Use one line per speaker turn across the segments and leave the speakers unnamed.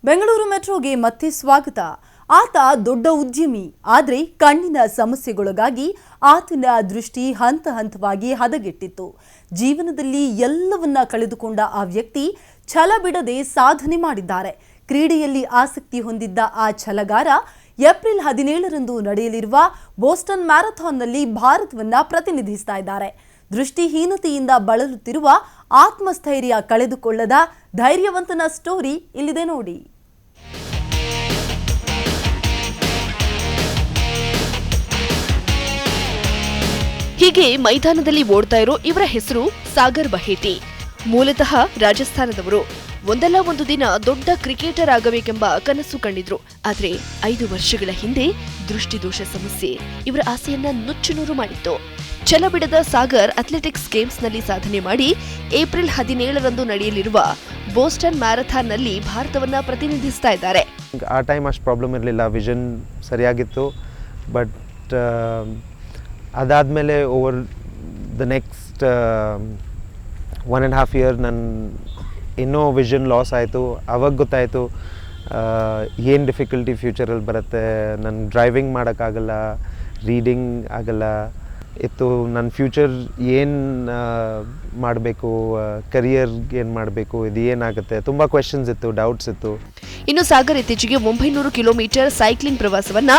ಬೆಂಗಳೂರು ಮೆಟ್ರೋಗೆ ಮತ್ತೆ ಸ್ವಾಗತ. ಆತ ದೊಡ್ಡ ಉದ್ಯಮಿ, ಆದರೆ ಕಣ್ಣಿನ ಸಮಸ್ಯೆಗಳಿಗಾಗಿ ಆತನ ದೃಷ್ಟಿ ಹಂತ ಹಂತವಾಗಿ ಹದಗೆಟ್ಟಿತ್ತು. ಜೀವನದಲ್ಲಿ ಎಲ್ಲವನ್ನ ಕಳೆದುಕೊಂಡ ಆ ವ್ಯಕ್ತಿ ಛಲ ಬಿಡದೆ ಸಾಧನೆ ಮಾಡಿದ್ದಾರೆ. ಕ್ರೀಡೆಯಲ್ಲಿ ಆಸಕ್ತಿ ಹೊಂದಿದ್ದ ಆ ಛಲಗಾರ ಏಪ್ರಿಲ್ 17ರಂದು ನಡೆಯಲಿರುವ ಬೋಸ್ಟನ್ ಮ್ಯಾರಥಾನ್ನಲ್ಲಿ ಭಾರತವನ್ನ ಪ್ರತಿನಿಧಿಸ್ತಾ ಇದ್ದಾರೆ. ದೃಷ್ಟಿಹೀನತೆಯಿಂದ ಬಳಲುತ್ತಿರುವ ಆತ್ಮಸ್ಥೈರ್ಯ ಕಳೆದುಕೊಳ್ಳದ ಧೈರ್ಯವಂತನ ಸ್ಟೋರಿ ಇಲ್ಲಿದೆ ನೋಡಿ.
ಹೀಗೆ ಮೈದಾನದಲ್ಲಿ ಓಡ್ತಾ ಇರೋ ಇವರ ಹೆಸರು ಸಾಗರ್ ಬಹೇಟಿ. ಮೂಲತಃ ರಾಜಸ್ಥಾನದವರು. ಒಂದಲ್ಲ ಒಂದು ದಿನ ದೊಡ್ಡ ಕ್ರಿಕೆಟರ್ ಆಗಬೇಕೆಂಬ ಕನಸು ಕಂಡಿದ್ರು. ಆದ್ರೆ 5 ವರ್ಷಗಳ ಹಿಂದೆ ದೃಷ್ಟಿದೋಷ ಸಮಸ್ಯೆ ಇವರ ಆಸೆಯನ್ನ ನುಚ್ಚುನೂರು ಮಾಡಿತ್ತು. ಛಲ ಬಿಡದ ಸಾಗರ್ ಅಥ್ಲೆಟಿಕ್ಸ್ ಗೇಮ್ಸ್ನಲ್ಲಿ ಸಾಧನೆ ಮಾಡಿ ಏಪ್ರಿಲ್ 17ರಂದು ನಡೆಯಲಿರುವ ಬೋಸ್ಟನ್ ಮ್ಯಾರಥಾನ್ನಲ್ಲಿ ಭಾರತವನ್ನ ಪ್ರತಿನಿಧಿಸ್ತಾ ಇದ್ದಾರೆ.
ಆ ಟೈಮ್ ಅಷ್ಟು ಪ್ರಾಬ್ಲಮ್ ಇರಲಿಲ್ಲ, ವಿಷನ್ ಸರಿಯಾಗಿತ್ತು. ಬಟ್ ಅದಾದಮೇಲೆ ಓವರ್ ದ ನೆಕ್ಸ್ಟ್ 1.5 year ನನ್ನ ಇನ್ನೂ ವಿಷನ್ ಲಾಸ್ ಆಯಿತು. ಆವಾಗ ಗೊತ್ತಾಯಿತು ಏನು ಡಿಫಿಕಲ್ಟಿ ಫ್ಯೂಚರಲ್ಲಿ ಬರುತ್ತೆ. ನನ್ನ ಡ್ರೈವಿಂಗ್ ಮಾಡೋಕ್ಕಾಗಲ್ಲ, ರೀಡಿಂಗ್ ಆಗಲ್ಲ ಇತ್ತು. ನನ್ನ ಫ್ಯೂಚರ್ ಏನು ಮಾಡಬೇಕು, ಕರಿಯರ್ ಏನು ಮಾಡಬೇಕು, ಇದು ಏನಾಗುತ್ತೆ, ತುಂಬ ಕ್ವೆಶನ್ಸ್ ಇತ್ತು, ಡೌಟ್ಸ್ ಇತ್ತು.
ಇನ್ನು ಸಾಗರ್ ಇತ್ತೀಚೆಗೆ 900 ಕಿಲೋಮೀಟರ್ ಸೈಕ್ಲಿಂಗ್ ಪ್ರವಾಸವನ್ನ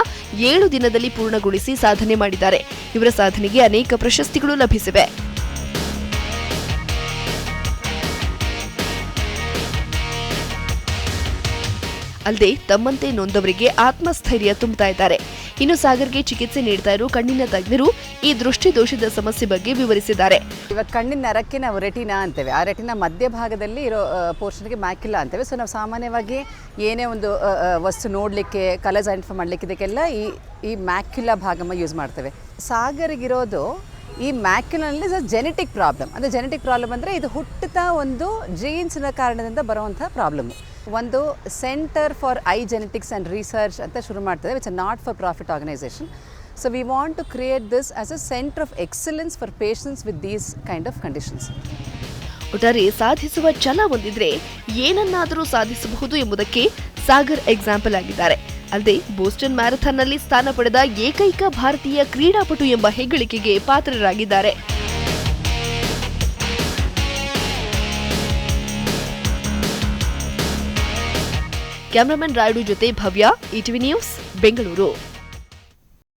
7 ದಿನದಲ್ಲಿ ಪೂರ್ಣಗೊಳಿಸಿ ಸಾಧನೆ ಮಾಡಿದ್ದಾರೆ. ಇವರ ಸಾಧನೆಗೆ ಅನೇಕ ಪ್ರಶಸ್ತಿಗಳು ಲಭಿಸಿವೆ. ಅಲ್ಲದೆ ತಮ್ಮಂತೆ ನೊಂದವರಿಗೆ ಆತ್ಮಸ್ಥೈರ್ಯ ತುಂಬುತ್ತಾ ಇದ್ದಾರೆ. ಇನ್ನು ಸಾಗರ್ಗೆ ಚಿಕಿತ್ಸೆ ನೀಡ್ತಾ ಇರೋ ಕಣ್ಣಿನ ತಜ್ಞರು ಈ ದೃಷ್ಟಿ ದೋಷದ ಸಮಸ್ಯೆ ಬಗ್ಗೆ ವಿವರಿಸಿದ್ದಾರೆ.
ಇವಾಗ ಕಣ್ಣಿನ ನರಕ್ಕೆ ನಾವು ರೆಟಿನಾ ಅಂತೇವೆ. ಆ ರೆಟಿನಾ ಮಧ್ಯಭಾಗದಲ್ಲಿ ಇರೋ ಪೋರ್ಷನ್ಗೆ ಮ್ಯಾಕ್ಯುಲಾ ಅಂತೇವೆ. ಸೊ ನಾವು ಸಾಮಾನ್ಯವಾಗಿ ಏನೇ ಒಂದು ವಸ್ತು ನೋಡಲಿಕ್ಕೆ, ಕಲರ್ಸ್ ಐಡೆಂಟಿಫೈ ಮಾಡಲಿಕ್ಕೆ ಇದಕ್ಕೆಲ್ಲ ಈ ಮ್ಯಾಕ್ಯುಲಾ ಭಾಗಮ ಯೂಸ್ ಮಾಡ್ತೇವೆ. ಸಾಗರಿಗಿರೋದು ಈ ಮ್ಯಾಕ್ಯುಲನಲ್ಲಿ ಜೆನೆಟಿಕ್ ಪ್ರಾಬ್ಲಮ್. ಅಂದರೆ ಜೆನೆಟಿಕ್ ಪ್ರಾಬ್ಲಮ್ ಅಂದರೆ ಇದು ಹುಟ್ಟುತ್ತಾ ಒಂದು ಜೀನ್ಸ್ನ ಕಾರಣದಿಂದ ಬರುವಂಥ ಪ್ರಾಬ್ಲಮ್ಮು. ಒಂದು centre for eye genetics and research ಅಂತ ಶುರು ಮಾಡ್ತದೆ. It's a not for profit organisation. So we want to create this as a centre of excellence for patients with these kind of conditions.
ಒಟ್ಟಾರೆ ಸಾಧಿಸುವ ಛಲ ಹೊಂದಿದ್ರೆ ಏನನ್ನಾದರೂ ಸಾಧಿಸಬಹುದು ಎಂಬುದಕ್ಕೆ ಸಾಗರ್ ಎಕ್ಸಾಂಪಲ್ ಆಗಿದ್ದಾರೆ. ಅಲ್ಲದೆ ಬೋಸ್ಟನ್ ಮ್ಯಾರಥಾನ್ನಲ್ಲಿ ಸ್ಥಾನ ಪಡೆದ ಏಕೈಕ ಭಾರತೀಯ ಕ್ರೀಡಾಪಟು ಎಂಬ ಹೆಗ್ಗಳಿಕೆಗೆ ಪಾತ್ರರಾಗಿದ್ದಾರೆ. ಕ್ಯಾಮರಾಮನ್ ರಾಯುಡು ಜೊತೆ ಭವ್ಯ, ETV ನ್ಯೂಸ್, ಬೆಂಗಳೂರು.